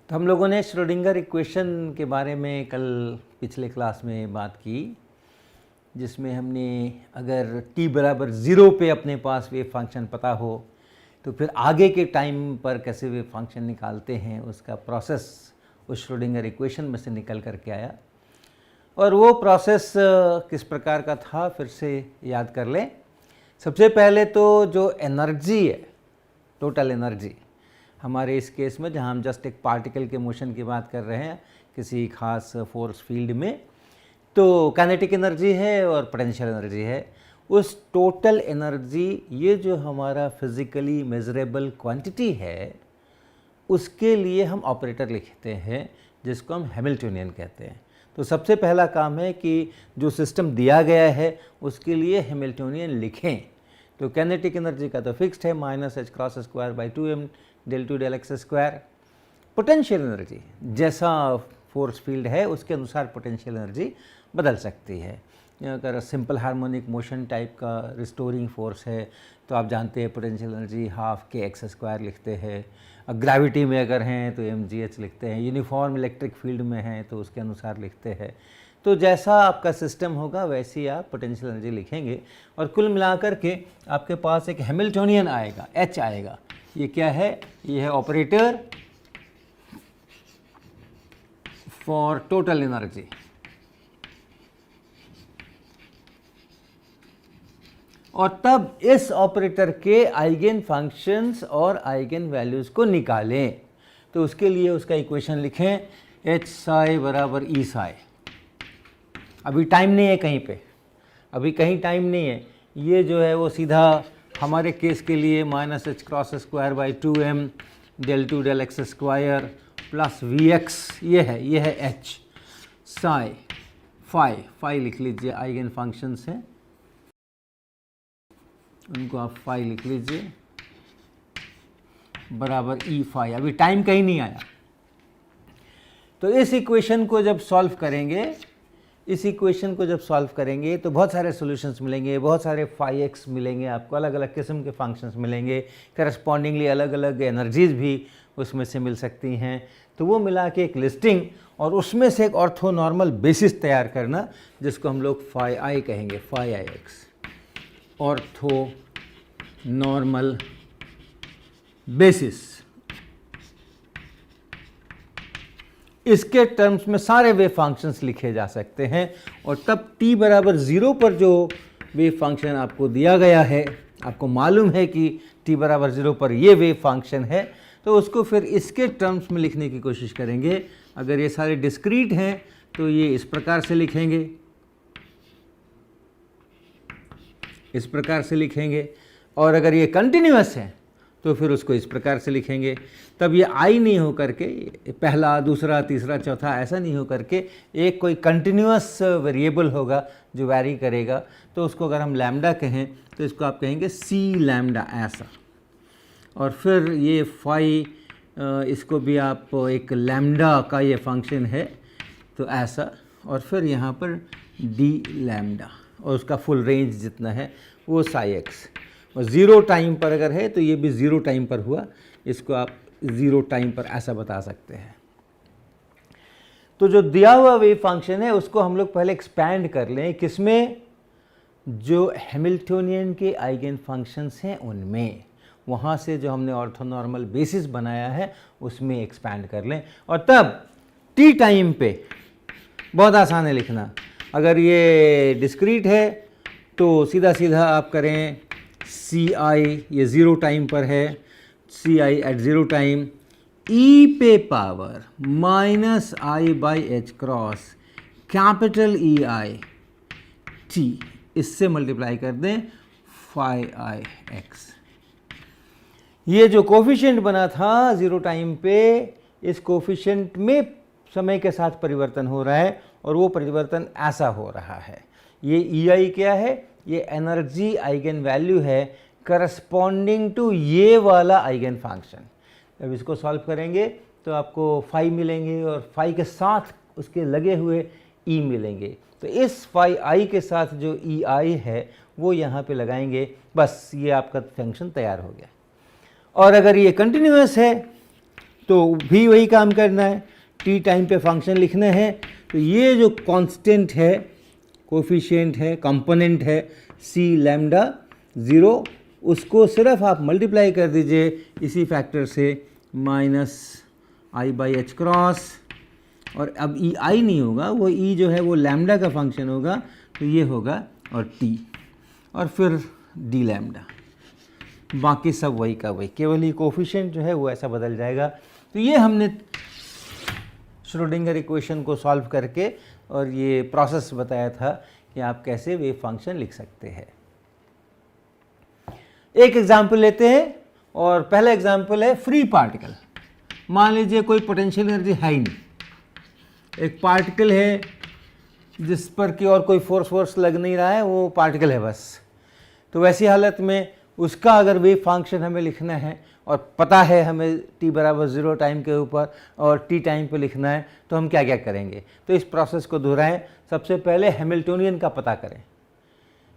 तो हम लोगों ने श्रोडिंगर इक्वेशन के बारे में कल पिछले क्लास में बात की, जिसमें हमने अगर t बराबर 0 पे अपने पास वेव फंक्शन पता हो तो फिर आगे के टाइम पर कैसे वेव फंक्शन निकालते हैं उसका प्रोसेस उस श्रोडिंगर इक्वेशन में से निकल करके आया। और वो प्रोसेस किस प्रकार का था फिर से याद कर लें। सबसे पहले तो जो एनर्जी है, टोटल एनर्जी, हमारे इस केस में जहाँ हम जस्ट एक पार्टिकल के मोशन की बात कर रहे हैं किसी खास फोर्स फील्ड में, तो काइनेटिक एनर्जी है और पोटेंशियल एनर्जी है। उस टोटल एनर्जी, ये जो हमारा फिज़िकली मेजरेबल क्वांटिटी है, उसके लिए हम ऑपरेटर लिखते हैं जिसको हम हैमिल्टनियन कहते हैं। तो सबसे पहला काम है कि जो सिस्टम दिया गया है उसके लिए हैमिल्टनियन लिखें। तो काइनेटिक एनर्जी का तो फिक्स्ड है -h×2 del 2 del x square. Potential energy जैसा फोर्स फील्ड है उसके अनुसार पोटेंशियल एनर्जी बदल सकती है। अगर सिंपल हार्मोनिक मोशन टाइप का रिस्टोरिंग फोर्स है तो आप जानते हैं पोटेंशियल एनर्जी ½ kx² लिखते हैं। ग्रेविटी में अगर हैं तो mgh लिखते हैं। यूनिफॉर्म इलेक्ट्रिक फील्ड में हैं तो उसके अनुसार लिखते हैं। तो जैसा आपका सिस्टम होगा वैसे ही आप पोटेंशियल एनर्जी लिखेंगे और कुल मिलाकर के आपके पास एक हैमिल्टनियन आएगा, h आएगा। ये क्या है? ये है ऑपरेटर फॉर टोटल एनर्जी। और तब इस ऑपरेटर के आइगन फंक्शंस और आइगन वैल्यूज़ को निकालें। तो उसके लिए उसका इक्वेशन लिखें h psi बराबर E psi। अभी टाइम नहीं है कहीं पे, अभी कहीं टाइम नहीं है। ये जो है वो सीधा हमारे केस के लिए -h×2 del 2 del x square plus Vx, ये है h psi phi लिख लीजिए। आइगन फंक्शंस हैं उनको आप फाई लिख लीजिए बराबर E phi। अभी टाइम कहीं नहीं आया। तो इस इक्वेशन को जब सॉल्व करेंगे, तो बहुत सारे सॉल्यूशंस मिलेंगे, बहुत सारे φx मिलेंगे आपको, अलग अलग किस्म के फंक्शंस मिलेंगे, करस्पॉन्डिंगली अलग अलग एनर्जीज भी उसमें से मिल सकती हैं। तो वो मिला के एक लिस्टिंग और उसमें से एक ऑर्थो नॉर्मल बेसिस तैयार करना जिसको हम लोग φi कहेंगे, φix ऑर्थो नॉर्मल बेसिस। इसके टर्म्स में सारे वेव फंक्शंस लिखे जा सकते हैं और तब t बराबर 0 पर जो वेव फंक्शन आपको दिया गया है, आपको मालूम है कि t बराबर 0 पर ये वेव फंक्शन है, तो उसको फिर इसके टर्म्स में लिखने की कोशिश करेंगे। अगर ये सारे डिस्क्रीट हैं तो ये इस प्रकार से लिखेंगे, इस प्रकार से लिखेंगे, और अगर ये कंटिन्यूअस है तो फिर उसको इस प्रकार से लिखेंगे। तब ये आई नहीं हो करके पहला, दूसरा, तीसरा, चौथा ऐसा नहीं हो करके एक कोई कंटिन्यूअस वेरिएबल होगा जो वैरी करेगा। तो उसको अगर हम लैम्डा कहें तो इसको आप कहेंगे सी लैम्डा, ऐसा। और फिर ये फाई, इसको भी आप एक लैम्डा का ये फंक्शन है तो ऐसा, और फिर यहाँ पर डी लैम्डा और उसका फुल रेंज जितना है वो साई एक्स। और 0 टाइम पर अगर है तो ये भी 0 टाइम पर हुआ, इसको आप 0 टाइम पर ऐसा बता सकते हैं। तो जो दिया हुआ वेव फंक्शन है उसको हम लोग पहले एक्सपैंड कर लें, किसमें? जो हैमिल्टनियन के आइगन फंक्शंस हैं उनमें, वहाँ से जो हमने ऑर्थोनॉर्मल बेसिस बनाया है उसमें एक्सपैंड कर लें। और तब t टाइम पे बहुत आसान है लिखना। अगर ये डिस्क्रीट है तो सीधा सीधा आप करें सी आई, ये 0 टाइम पर है, सी आई एट 0 टाइम e पे power -i/h× capital E I t, इससे मल्टीप्लाई कर दें φix। ये जो कोफिशिएंट बना था 0 टाइम पे, इस कोफिशिएंट में समय के साथ परिवर्तन हो रहा है और वो परिवर्तन ऐसा हो रहा है। ये EI क्या है? ये एनर्जी आइगन वैल्यू है करस्पॉन्डिंग टू ये वाला आइगन फंक्शन। अब इसको सॉल्व करेंगे तो आपको फाई मिलेंगे और फाई के साथ उसके लगे हुए E मिलेंगे। तो इस फाई आई के साथ जो EI है वो यहाँ पे लगाएंगे, बस ये आपका फंक्शन तैयार हो गया। और अगर ये कंटिन्यूअस है तो भी वही काम करना है, टी टाइम पे फंक्शन लिखना है। तो ये जो कांस्टेंट है, कोफिशिएंट है, कंपोनेंट है सी लैम्डा 0, उसको सिर्फ आप मल्टीप्लाई कर दीजिए इसी फैक्टर से minus I by H cross, और अब ई आई नहीं होगा, वो ई जो है वो लैम्डा का फंक्शन होगा, तो ये होगा और टी, और फिर डी लैम्डा, बाकी सब वही का वही, केवल ये कोफिशिएंट जो है वो ऐसा बदल जाएगा। तो ये हमने श्रोडिंगर इक्वेशन को सॉल्व करके और ये प्रोसेस बताया था कि आप कैसे वेव फंक्शन लिख सकते हैं। एक एग्जाम्पल लेते हैं, और पहला एग्जाम्पल है फ्री पार्टिकल। मान लीजिए कोई पोटेंशियल एनर्जी है ही नहीं, एक पार्टिकल है जिस पर कि और कोई फोर्स लग नहीं रहा है, वो पार्टिकल है बस। तो वैसी हालत में उसका अगर वेव फंक्शन हमें लिखना है और पता है हमें t बराबर 0 टाइम के ऊपर और t टाइम पे लिखना है, तो हम क्या क्या करेंगे। तो इस प्रोसेस को दोहराएं। सबसे पहले हैमिल्टोनियन का पता करें।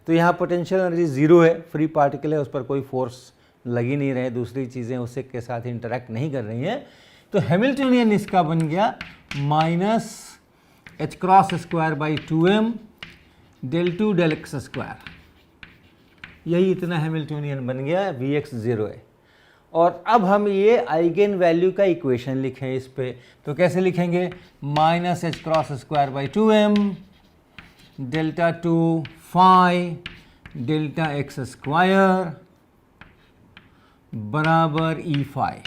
तो यहाँ पोटेंशियल एनर्जी 0 है, फ्री पार्टिकल है, उस पर कोई फोर्स लग ही नहीं रहे, दूसरी चीज़ें उससे के साथ इंटरेक्ट नहीं कर रही हैं। तो हैमिल्टोनियन इसका बन गया minus h cross square by 2m del 2 del x square. यही इतना हैमिल्टोनियन बन गया, Vx 0 है। और अब हम ये आइगन वैल्यू का इक्वेशन लिखें इस पे, तो कैसे लिखेंगे, minus h cross square by 2m delta 2 phi delta x square बराबर ई फाई।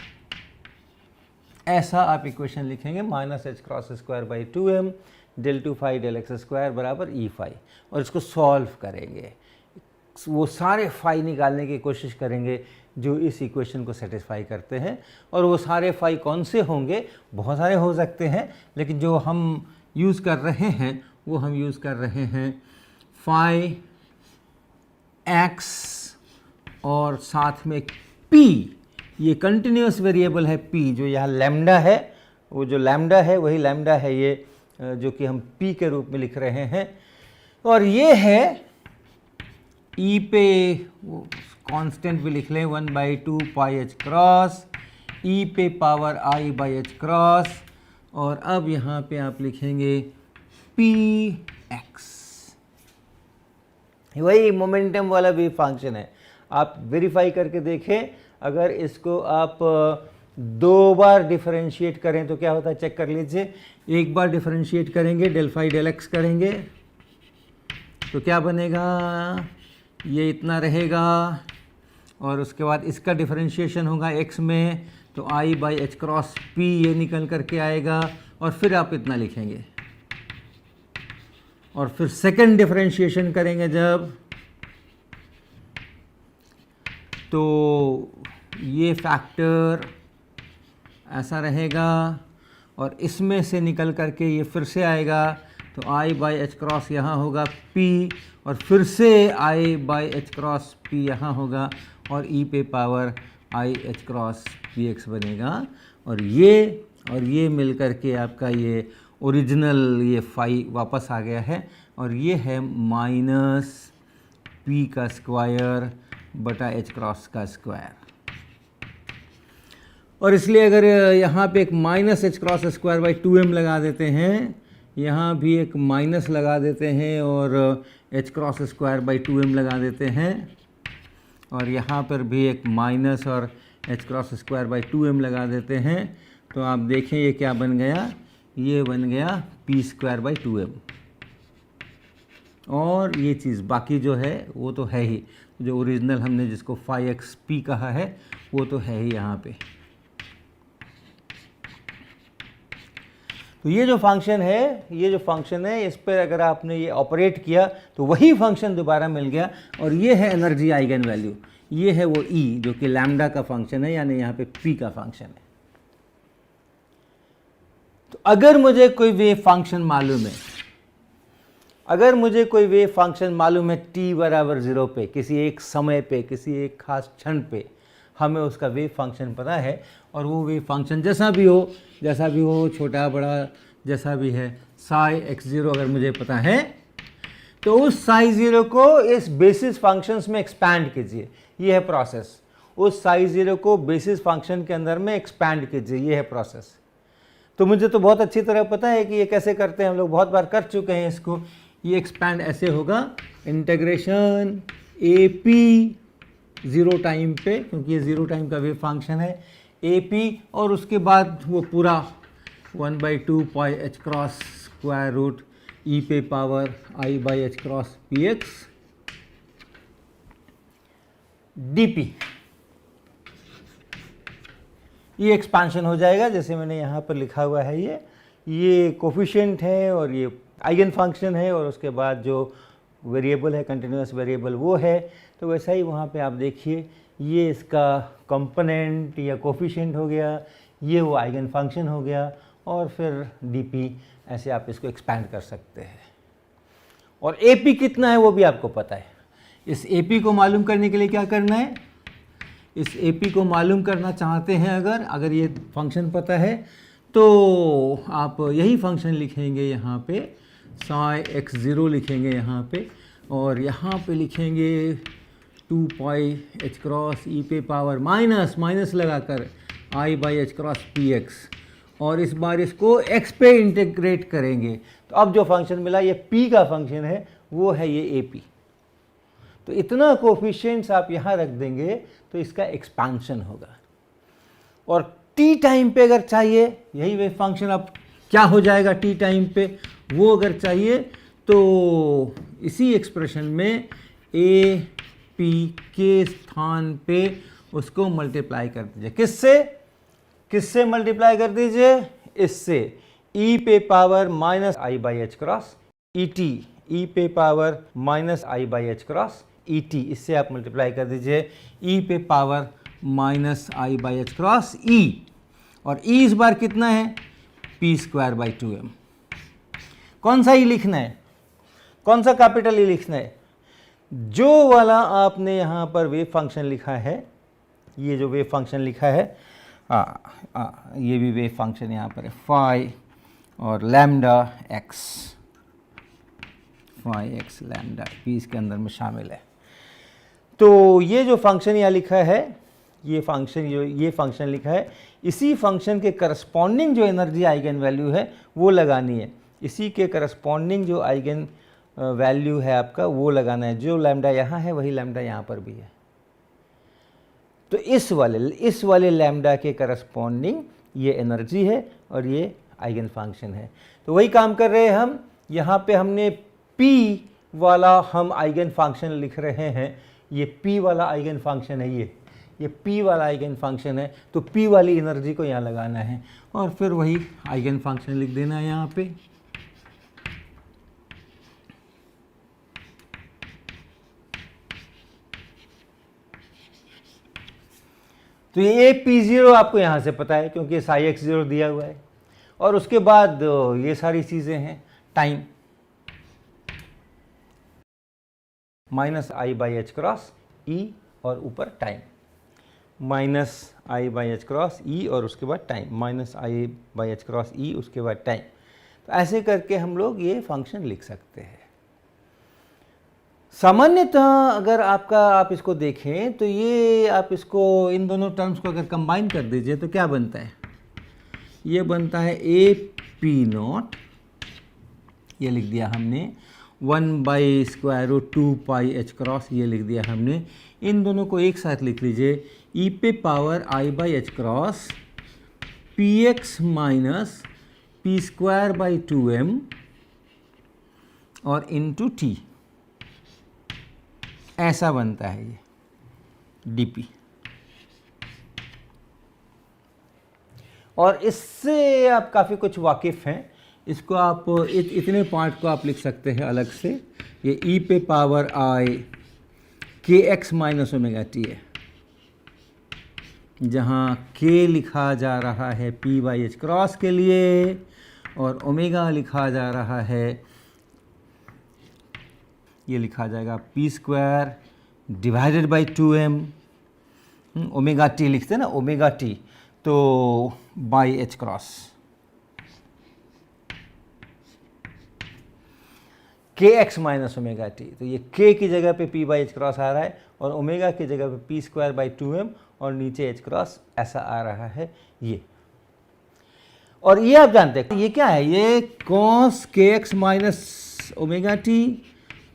ऐसा आप इक्वेशन लिखेंगे, minus h cross square by 2m del 2 phi del x square बराबर ई फाई, और इसको सॉल्व करेंगे। वो सारे फाई निकालने की कोशिश करेंगे जो इस इक्वेशन को सेटिस्फाई करते हैं, और वो सारे फाई कौन से होंगे, बहुत सारे हो सकते हैं, लेकिन जो हम यूज़ कर रहे हैं वो हम यूज़ कर रहे हैं फाई एक्स और साथ में पी। ये कंटिन्यूस वेरिएबल है पी, जो यहाँ लैम्डा है, वो जो लैम्डा है वही लैम्डा है ये, जो कि हम पी के रूप में लिख रहे हैं। और ये है ई पे कांस्टेंट भी लिख लें 1/2 पाई एच क्रॉस, ई पे power I by H cross, और अब यहाँ पे आप लिखेंगे पी एक्स। वही मोमेंटम वाला भी फंक्शन है। आप वेरीफाई करके देखें, अगर इसको आप 2 बार डिफरेंशिएट करें तो क्या होता है, चेक कर लीजिए। एक बार डिफरेंशिएट करेंगे, डेल फाई डेल एक्स करेंगे तो क्या बनेगा, ये इतना रहेगा, और उसके बाद इसका डिफरेंशिएशन होगा x में, तो i by H cross P ये निकल करके आएगा, और फिर आप इतना लिखेंगे। और फिर सेकंड डिफरेंशिएशन करेंगे जब, तो ये फैक्टर ऐसा रहेगा, और इसमें से निकल करके ये फिर से आएगा, तो i बाई एच क्रॉस यहाँ होगा p, और फिर से i by H cross p यहाँ होगा, और e पे power i H cross P x बनेगा। और ये मिल करके आपका ये ओरिजिनल ये फाई वापस आ गया है, और ये है माइनस p का स्क्वायर बटा एच क्रॉस का स्क्वायर। और इसलिए अगर यहाँ पे एक minus h cross square by 2m लगा देते हैं, यहाँ भी एक माइनस लगा देते हैं, और H cross square by 2m लगा देते हैं, और यहाँ पर भी एक माइनस और H cross square by 2m लगा देते हैं, तो आप देखें ये क्या बन गया, ये बन गया p स्क्वायर बाई 2m। और ये चीज़ बाकी जो है वो तो है ही, जो ओरिजिनल हमने जिसको फाई एक्स पी कहा है वो तो है ही यहाँ पे। तो ये जो फंक्शन है, इस पर अगर आपने ये ऑपरेट किया तो वही फंक्शन दोबारा मिल गया, और ये है एनर्जी आइगन वैल्यू, ये है वो ई जो कि लैम्डा का फंक्शन है, यानी यहाँ पे पी का फंक्शन है। तो अगर मुझे कोई वेव फंक्शन मालूम है, t बराबर 0 पे, किसी एक समय पे, किसी एक खास क्षण पे हमें उसका वेव फंक्शन पता है, और वो वेव फंक्शन जैसा भी हो, छोटा बड़ा जैसा भी है, साई x0 अगर मुझे पता है, तो उस साई 0 को इस बेसिस फंक्शंस में एक्सपैंड कीजिए। ये है प्रोसेस। उस साई ज़ीरो को बेसिस फंक्शन के अंदर में एक्सपैंड कीजिए, ये है प्रोसेस। तो मुझे तो बहुत अच्छी तरह पता है कि ये कैसे करते हैं, हम लोग बहुत बार कर चुके हैं इसको। ये एक्सपैंड ऐसे होगा, integration A P zero time पे, क्योंकि ये ज़ीरो टाइम का वेव फंक्शन है, ए पी, और उसके बाद वो पूरा 1/2 पाई एच क्रॉस स्क्वायर रूट ई पे power I by H cross P x D P, ये एक्सपांशन हो जाएगा जैसे मैंने यहाँ पर लिखा हुआ है। ये कोफिशिएंट है और ये आइगन फंक्शन है, और उसके बाद जो वेरिएबल है, कंटिन्यूस वेरिएबल, वो है। तो वैसा ही वहाँ पे आप देखिए, ये इसका कंपोनेंट या कोफिशिएंट हो गया, ये वो आइगन फंक्शन हो गया, और फिर डीपी, ऐसे आप इसको एक्सपैंड कर सकते हैं। और एपी कितना है वो भी आपको पता है। इस एपी को मालूम करने के लिए क्या करना है, इस एपी को मालूम करना चाहते हैं अगर ये फंक्शन पता है तो आप यही फंक्शन लिखेंगे यहाँ पे, साई एक्स ज़ीरो लिखेंगे यहाँ पे, और यहाँ पे लिखेंगे 2 पाई एच क्रॉस ई पे पावर माइनस माइनस लगाकर I by H cross P X, और इस बार इसको x पे इंटीग्रेट करेंगे। तो अब जो फंक्शन मिला ये p का फंक्शन है, वो है ये AP। तो इतना कोफिशिएंट्स आप यहाँ रख देंगे तो इसका एक्सपांशन होगा। और t टाइम पे अगर चाहिए, यही वेव फंक्शन अब क्या हो जाएगा t टाइम पे, वो अगर चाहिए तो इसी एक्सप्रेशन में AP के स्थान पे उसको मल्टीप्लाई कर दीजिए। किससे मल्टीप्लाई कर दीजिए, इससे, e पे power minus I by H cross E T, E पे power minus I by H cross E T, इससे आप मल्टीप्लाई कर दीजिए e पे power minus I by H cross E, और e इस बार कितना है, p स्क्वायर बाई 2m। कौन सा e लिखना है, कौन सा कैपिटल e लिखना है, जो वाला आपने यहाँ पर वेव फंक्शन लिखा है, ये जो वेव फंक्शन लिखा है, ये भी वेव फंक्शन यहाँ पर है, फाई और lambda x, phi x lambda p इसके अंदर में शामिल है। तो ये जो फंक्शन यहाँ लिखा है, ये फंक्शन लिखा है, इसी फंक्शन के करस्पॉन्डिंग जो एनर्जी आइगन वैल्यू है वो लगानी है, इसी के करस्पॉन्डिंग जो आइगन वैल्यू है आपका वो लगाना है। जो लैम्डा यहाँ है वही लैम्डा यहाँ पर भी है। तो इस वाले लैम्डा के करस्पॉन्डिंग ये एनर्जी है और ये आइगन फंक्शन है। तो वही काम कर रहे हैं हम, यहाँ पे हमने p वाला हम आइगन फंक्शन लिख रहे हैं, ये p वाला आइगन फंक्शन है, ये p वाला आइगन फंक्शन है। तो p वाली एनर्जी को यहाँ लगाना है और फिर वही आइगन फंक्शन लिख देना है यहाँ पे। तो ये P0 आपको यहाँ से पता है क्योंकि साई एक्स ज़ीरो दिया हुआ है, और उसके बाद ये सारी चीज़ें हैं, time minus I by H cross E और ऊपर time, minus I by H cross E और उसके बाद time, minus I by H cross E उसके बाद टाइम। तो ऐसे करके हम लोग ये फंक्शन लिख सकते हैं। सामान्यतः अगर आप इसको देखें तो ये आप इसको इन दोनों टर्म्स को अगर कंबाइन कर दीजिए तो क्या बनता है, ये बनता है ए पी नॉट, ये लिख दिया हमने 1/√2 पाई एच क्रॉस, ये लिख दिया हमने। इन दोनों को एक साथ लिख लीजिए, ई पे power I by H cross P x minus P square by 2m और इनटू टी, ऐसा बनता है ये dp। और इससे आप काफ़ी कुछ वाकिफ़ हैं, इसको आप इतने पार्ट को आप लिख सकते हैं अलग से। ये e पे पावर आई के एक्स माइनस ओमेगा टी है, जहाँ k लिखा जा रहा है p बाई एच क्रॉस के लिए और ओमेगा लिखा जा रहा है, ये लिखा जाएगा P square divided by 2m, omega T लिखते हैं ना, ओमेगा टी, तो बाई एच क्रॉस, के एक्स माइनस ओमेगा टी। तो ये k की जगह पे p बाई एच क्रॉस आ रहा है और ओमेगा की जगह पे पी स्क्वायर बाई 2m और नीचे h क्रॉस ऐसा आ रहा है ये। और ये आप जानते हैं ये क्या है, ये cos kx minus omega T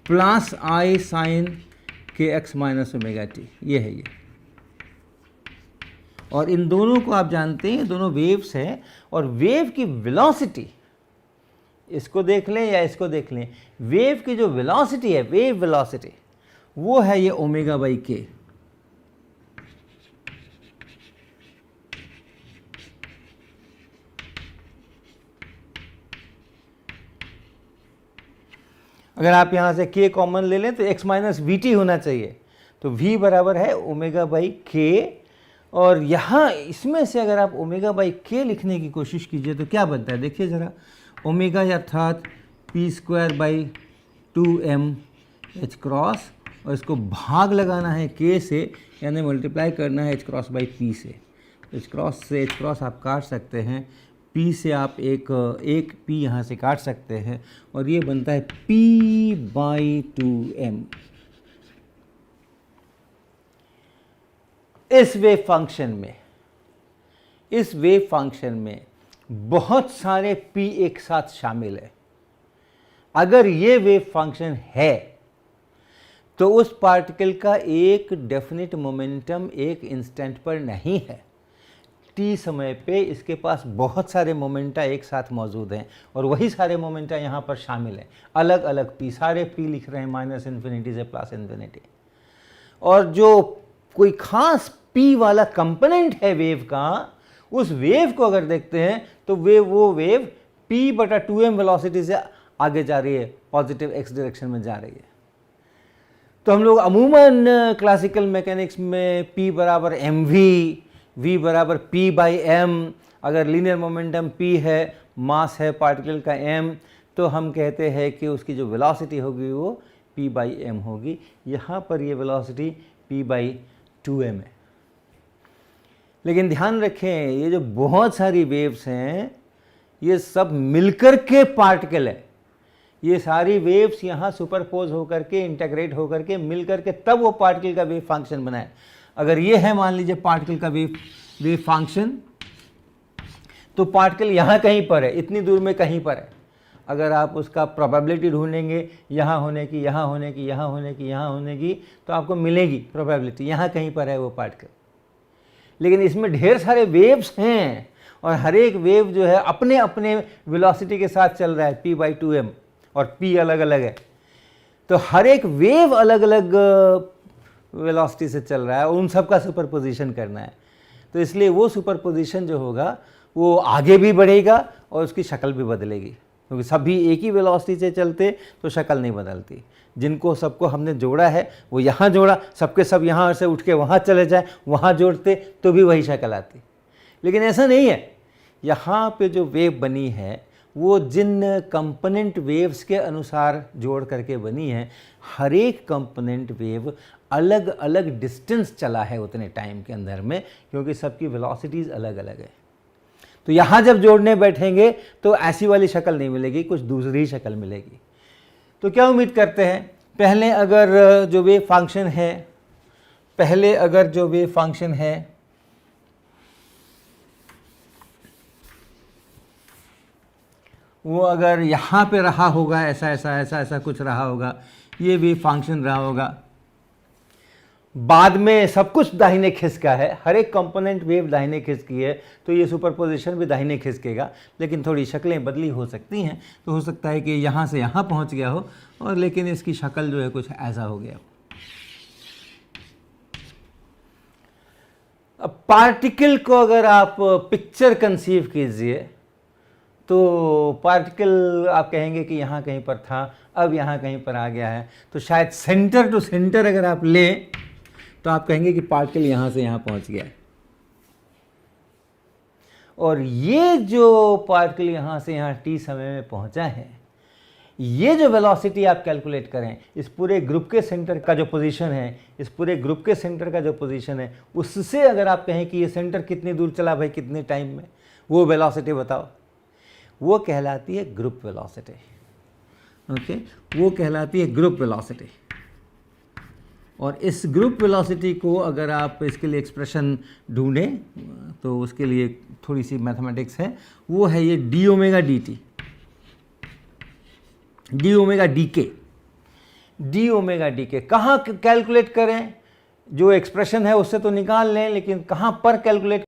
plus I sine kx minus omega T, ये है ये। और इन दोनों को आप जानते हैं, दोनों वेव्स हैं, और वेव की वेलोसिटी, इसको देख लें या इसको देख लें, वेव की जो वेलोसिटी है, वेव वेलोसिटी, वो है ये ओमेगा बाई के। अगर आप यहाँ से k कॉमन ले लें तो x माइनस वी टी होना चाहिए, तो v बराबर है ओमेगा बाई के। और यहाँ इसमें से अगर आप ओमेगा बाई के लिखने की कोशिश कीजिए तो क्या बनता है, देखिए ज़रा, ओमेगा अर्थात P square by 2m h cross, और इसको भाग लगाना है k से, यानी मल्टीप्लाई करना है h क्रॉस बाई p से। h क्रॉस से h क्रॉस आप काट सकते हैं, p से आप एक p यहाँ से काट सकते हैं, और ये बनता है p बाई 2m। इस वेव फंक्शन में बहुत सारे p एक साथ शामिल है। अगर ये वेव फंक्शन है तो उस पार्टिकल का एक डेफिनेट मोमेंटम एक इंस्टेंट पर नहीं है। t समय पे इसके पास बहुत सारे मोमेंटा एक साथ मौजूद हैं, और वही सारे मोमेंटा यहाँ पर शामिल हैं, अलग अलग p, सारे p लिख रहे हैं माइनस इन्फिनिटी से प्लस इन्फिनिटी। और जो कोई खास p वाला कंपोनेंट है वेव का, उस वेव को अगर देखते हैं तो वो वेव p बटा 2m वेलोसिटी से आगे जा रही है, पॉजिटिव x डायरेक्शन में जा रही है। तो हम लोग अमूमन क्लासिकल मैकेनिक्स में p बराबर mv, v बराबर p बाई m, अगर लीनियर मोमेंटम p है, मास है पार्टिकल का m, तो हम कहते हैं कि उसकी जो वेलोसिटी होगी वो p बाई m होगी। यहाँ पर ये वेलोसिटी p बाई 2m है। लेकिन ध्यान रखें, ये जो बहुत सारी वेव्स हैं ये सब मिलकर के पार्टिकल है। ये सारी वेव्स यहाँ सुपरपोज होकर के, इंटीग्रेट होकर के, मिलकर के तब वो पार्टिकल का वेव फंक्शन बनाए। अगर ये है मान लीजिए पार्टिकल का वेव फंक्शन, तो पार्टिकल यहाँ कहीं पर है, इतनी दूर में कहीं पर है। अगर आप उसका प्रोबेबिलिटी ढूंढेंगे यहाँ होने की, यहाँ होने की, यहाँ होने की, यहाँ होने की, तो आपको मिलेगी प्रोबेबिलिटी, यहाँ कहीं पर है वो पार्टिकल। लेकिन इसमें ढेर सारे वेव्स हैं, और हर एक वेव जो है अपने अपने वेलोसिटी के साथ चल रहा है, p बाई 2m, और p अलग अलग है। तो हर एक वेव अलग अलग वेलोसिटी से चल रहा है, और उन सब का सुपरपोजिशन करना है। तो इसलिए वो सुपरपोजिशन जो होगा वो आगे भी बढ़ेगा और उसकी शक्ल भी बदलेगी, क्योंकि सभी एक ही वेलोसिटी से चलते तो शक्ल नहीं बदलती। जिनको सबको हमने जोड़ा है वो यहाँ जोड़ा, सबके सब यहाँ से उठ के वहाँ चले जाए, वहाँ जोड़ते तो भी वही शक्ल आती। लेकिन ऐसा नहीं है, यहाँ पे जो वेव बनी है वो जिन कंपोनेंट वेव्स के अनुसार जोड़ करके बनी है, हर एक कंपोनेंट वेव अलग अलग डिस्टेंस चला है उतने टाइम के अंदर में, क्योंकि सबकी वेलोसिटीज़ अलग अलग है। तो यहाँ जब जोड़ने बैठेंगे तो ऐसी वाली शक्ल नहीं मिलेगी, कुछ दूसरी ही शक्ल मिलेगी। तो क्या उम्मीद करते हैं, पहले अगर जो वेव फंक्शन है वो अगर यहाँ पे रहा होगा, ऐसा ऐसा ऐसा ऐसा कुछ रहा होगा, ये वेव फंक्शन रहा होगा, बाद में सब कुछ दाहिने खिसका है, हर एक कंपोनेंट वेव दाहिने खिसकी है, तो ये सुपरपोजिशन भी दाहिने खिसकेगा। लेकिन थोड़ी शक्लें बदली हो सकती हैं, तो हो सकता है कि यहाँ से यहाँ पहुँच गया हो, और लेकिन इसकी शक्ल जो है कुछ ऐसा हो गया हो। अब पार्टिकल को अगर आप पिक्चर कंसीव कीजिए, तो पार्टिकल आप कहेंगे कि यहाँ कहीं पर था, अब यहाँ कहीं पर आ गया है, तो शायद सेंटर टू सेंटर अगर आप लें तो आप कहेंगे कि पार्टिकल यहाँ से यहाँ पहुँच गया है। और ये जो पार्टिकल यहाँ से यहाँ t समय में पहुँचा है, ये जो वेलोसिटी आप कैलकुलेट करें, इस पूरे ग्रुप के सेंटर का जो पोजीशन है, उससे अगर आप कहें कि ये सेंटर कितनी दूर चला भाई, कितने टाइम में, वो वेलोसिटी बताओ, वो कहलाती है ग्रुप वेलोसिटी। ओके, वो कहलाती है ग्रुप वेलोसिटी। और इस ग्रुप वेलोसिटी को अगर आप इसके लिए एक्सप्रेशन ढूंढें तो उसके लिए थोड़ी सी मैथमेटिक्स है, वो है ये D omega D T, D omega D के। डी ओमेगा डी के कहाँ कैलकुलेट करें? जो एक्सप्रेशन है उससे तो निकाल लें, लेकिन कहाँ पर कैलकुलेट?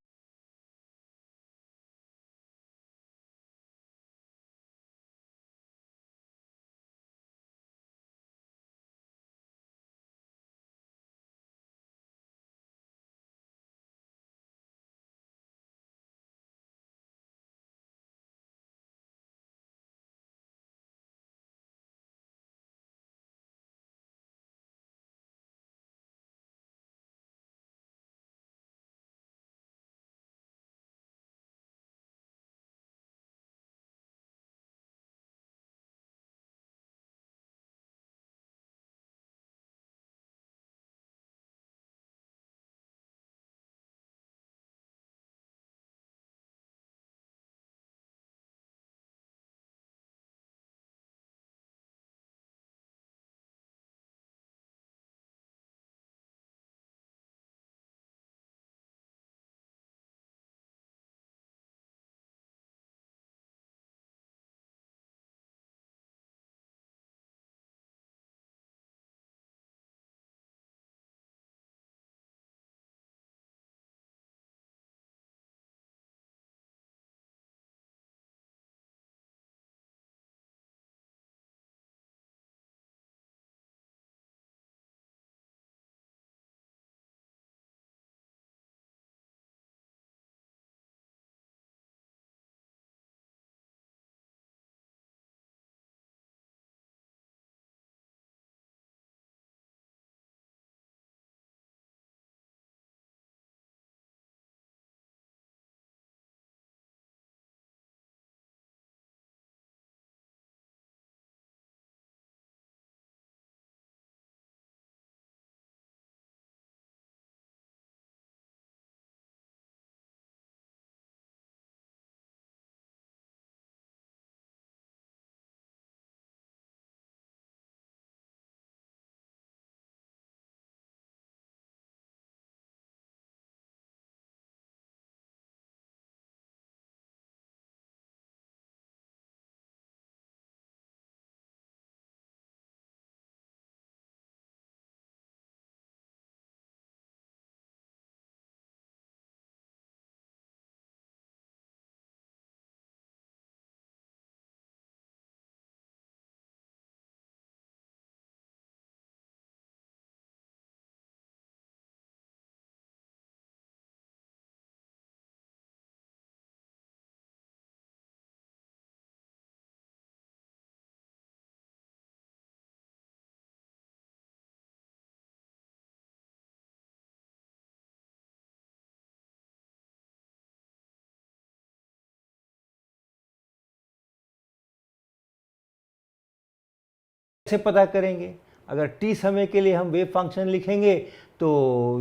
कैसे पता करेंगे? अगर t समय के लिए हम वेव फंक्शन लिखेंगे तो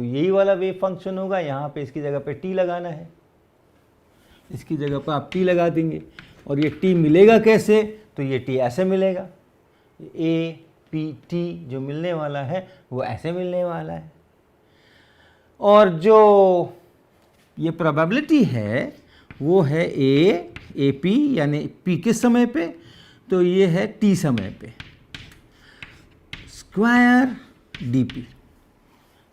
यही वाला वेव फंक्शन होगा। यहाँ पे इसकी जगह पे t लगाना है, इसकी जगह पर आप t लगा देंगे। और ये t मिलेगा कैसे? तो ये t ऐसे मिलेगा, a p t जो मिलने वाला है वो ऐसे मिलने वाला है। और जो ये प्रोबेबिलिटी है वो है a p, यानी p किस समय पे? तो ये है t समय पे, स्क्वायर dp।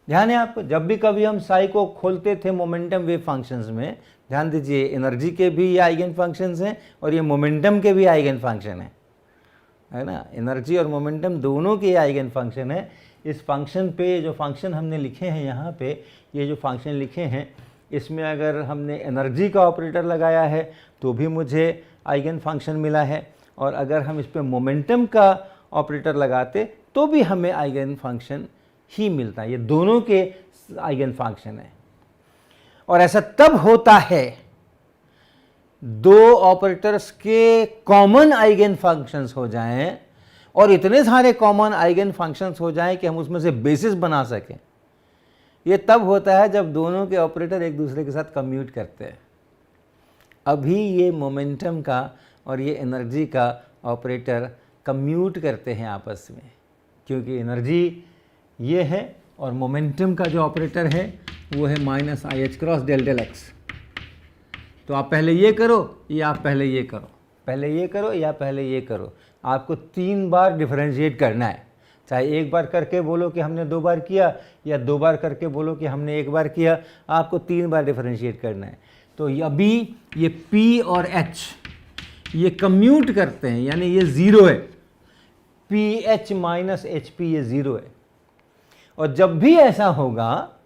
ध्यान है आपको, जब भी कभी हम साई को खोलते थे मोमेंटम वेव फंक्शंस में, ध्यान दीजिए एनर्जी के भी ये आइगन फंक्शंस हैं और ये मोमेंटम के भी आइगन फंक्शन है ना। एनर्जी और मोमेंटम दोनों के आइगन फंक्शन है। इस फंक्शन पे जो फंक्शन हमने लिखे हैं यहाँ पे, ये जो फंक्शन लिखे हैं इसमें अगर हमने एनर्जी का ऑपरेटर लगाया है तो भी मुझे आइगन फंक्शन मिला है, और अगर हम इस पर मोमेंटम का ऑपरेटर लगाते तो भी हमें आइगन फंक्शन ही मिलता है। ये दोनों के आइगन फंक्शन है। और ऐसा तब होता है दो ऑपरेटर्स के कॉमन आइगन फंक्शंस हो जाएं और इतने सारे कॉमन आइगन फंक्शंस हो जाएं कि हम उसमें से बेसिस बना सकें। ये तब होता है जब दोनों के ऑपरेटर एक दूसरे के साथ कम्यूट करते हैं। अभी ये मोमेंटम का और ये एनर्जी का ऑपरेटर कम्यूट करते हैं आपस में, क्योंकि एनर्जी ये है और मोमेंटम का जो ऑपरेटर है वो है minus i h cross del del x. तो आप पहले ये करो या आप पहले ये करो, पहले ये करो या पहले ये करो, आपको 3 बार डिफरेंशिएट करना है। चाहे एक बार करके बोलो कि हमने 2 बार किया या 2 बार करके बोलो कि हमने 1 बार किया, आपको 3 बार डिफरेंशिएट करना है। तो अभी ये P और H ये कम्यूट करते हैं, यानी ये 0 है, PH माइनस HP ये 0 है। और जब भी ऐसा होगा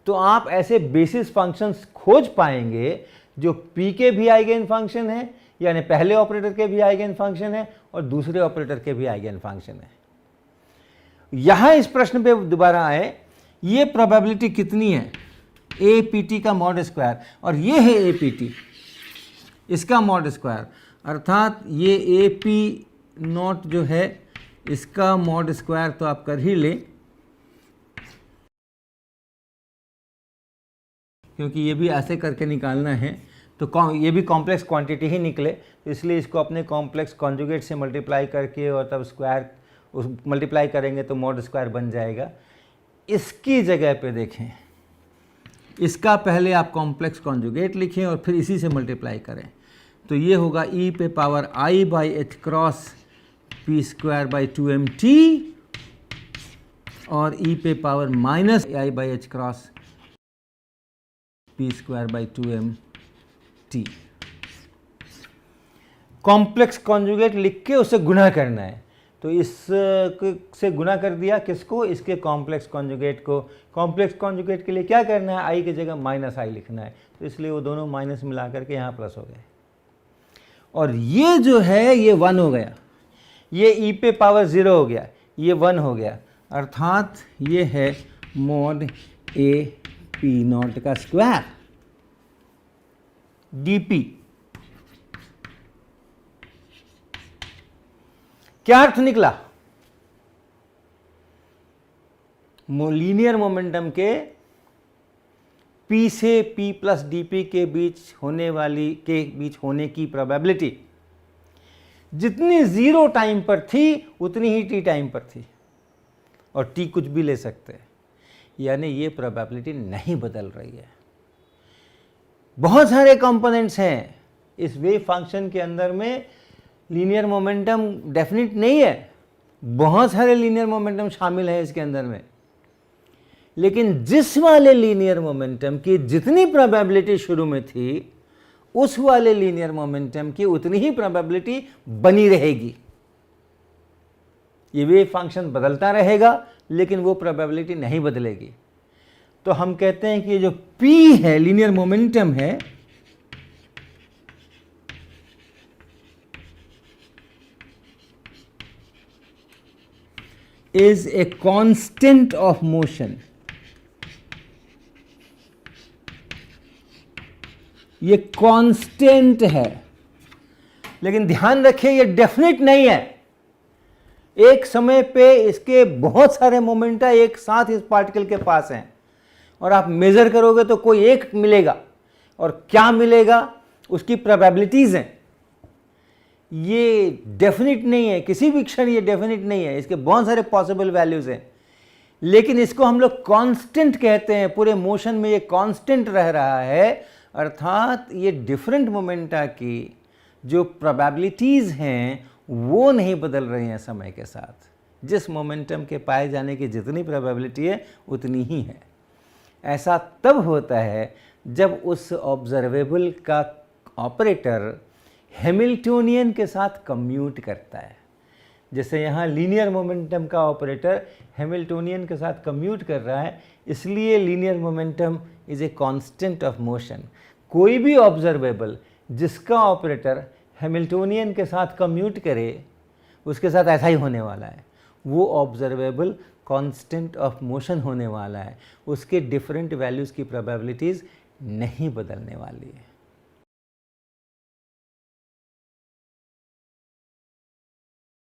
तो आप ऐसे बेसिस फंक्शंस खोज पाएंगे जो P के भी आइगन फंक्शन है, यानी पहले ऑपरेटर के भी आइगन फंक्शन है और दूसरे ऑपरेटर के भी आइगन फंक्शन है। यहां इस प्रश्न पे दोबारा आए, ये प्रोबेबिलिटी कितनी है, APT का मॉड स्क्वायर, और ये है APT इसका मॉड स्क्वायर, अर्थात ये AP0 जो है इसका मॉड स्क्वायर तो आप कर ही ले, क्योंकि ये भी ऐसे करके निकालना है तो ये भी कॉम्प्लेक्स क्वांटिटी ही निकले, तो इसलिए इसको अपने कॉम्प्लेक्स कॉन्जुगेट से मल्टीप्लाई करके और तब स्क्वायर उस मल्टीप्लाई करेंगे तो मॉड स्क्वायर बन जाएगा। इसकी जगह पे देखें, इसका पहले आप कॉम्प्लेक्स कॉन्जुगेट लिखें और फिर इसी से मल्टीप्लाई करें, तो ये होगा e पे power i by H cross P square by 2mt और e पे power minus i by H cross P square by 2mt। Complex conjugate लिख के उसे गुणा करना है, तो इस से गुणा कर दिया किसको, इसके कॉम्प्लेक्स कॉन्जुगेट को। कॉम्प्लेक्स कॉन्जुगेट के लिए क्या करना है, आई की जगह माइनस आई लिखना है, तो इसलिए वो दोनों माइनस मिला करके यहाँ प्लस हो गए। और ये जो है ये 1 हो गया, ये e पे पावर 0 हो गया, ये 1 हो गया, अर्थात ये है मॉड AP0 का स्क्वायर dp। क्या अर्थ निकला, लीनियर मोमेंटम के P से P प्लस dp के बीच होने की प्रोबेबिलिटी जितनी 0 टाइम पर थी उतनी ही t टाइम पर थी, और t कुछ भी ले सकते हैं, यानी ये प्रोबेबिलिटी नहीं बदल रही है। बहुत सारे कंपोनेंट्स हैं इस वेव फंक्शन के अंदर में, लीनियर मोमेंटम डेफिनिट नहीं है, बहुत सारे लीनियर मोमेंटम शामिल है इसके अंदर में, लेकिन जिस वाले लीनियर मोमेंटम की जितनी प्रोबेबिलिटी शुरू में थी उस वाले लीनियर मोमेंटम की उतनी ही प्रोबेबिलिटी बनी रहेगी। ये वेव फंक्शन बदलता रहेगा लेकिन वो प्रोबेबिलिटी नहीं बदलेगी। तो हम कहते हैं कि जो P है लीनियर मोमेंटम है, is a constant of motion। ये कांस्टेंट है, लेकिन ध्यान रखिए ये डेफिनेट नहीं है। एक समय पे इसके बहुत सारे मोमेंटा एक साथ इस पार्टिकल के पास हैं और आप मेजर करोगे तो कोई एक मिलेगा, और क्या मिलेगा उसकी प्रोबेबिलिटीज हैं। ये डेफिनेट नहीं है, किसी भी क्षण ये डेफिनेट नहीं है, इसके बहुत सारे पॉसिबल वैल्यूज हैं, लेकिन इसको हम लोग कांस्टेंट कहते हैं। पूरे मोशन में ये कांस्टेंट रह रहा है, अर्थात ये डिफरेंट मोमेंटा की जो प्रोबेबिलिटीज हैं वो नहीं बदल रही हैं समय के साथ। जिस मोमेंटम के पाए जाने की जितनी प्रोबेबिलिटी है उतनी ही है। ऐसा तब होता है जब उस ऑब्जर्वेबल का ऑपरेटर हैमिल्टोनियन के साथ कम्यूट करता है। जैसे यहाँ लीनियर मोमेंटम का ऑपरेटर हैमिल्टोनियन के साथ कम्यूट कर रहा है, इसलिए linear momentum is a constant of motion. कोई भी ऑब्जर्वेबल जिसका ऑपरेटर हैमिल्टोनियन के साथ कम्यूट करे उसके साथ ऐसा ही होने वाला है, वो ऑब्जर्वेबल कांस्टेंट ऑफ मोशन होने वाला है, उसके डिफरेंट वैल्यूज़ की प्रोबेबिलिटीज़ नहीं बदलने वाली है।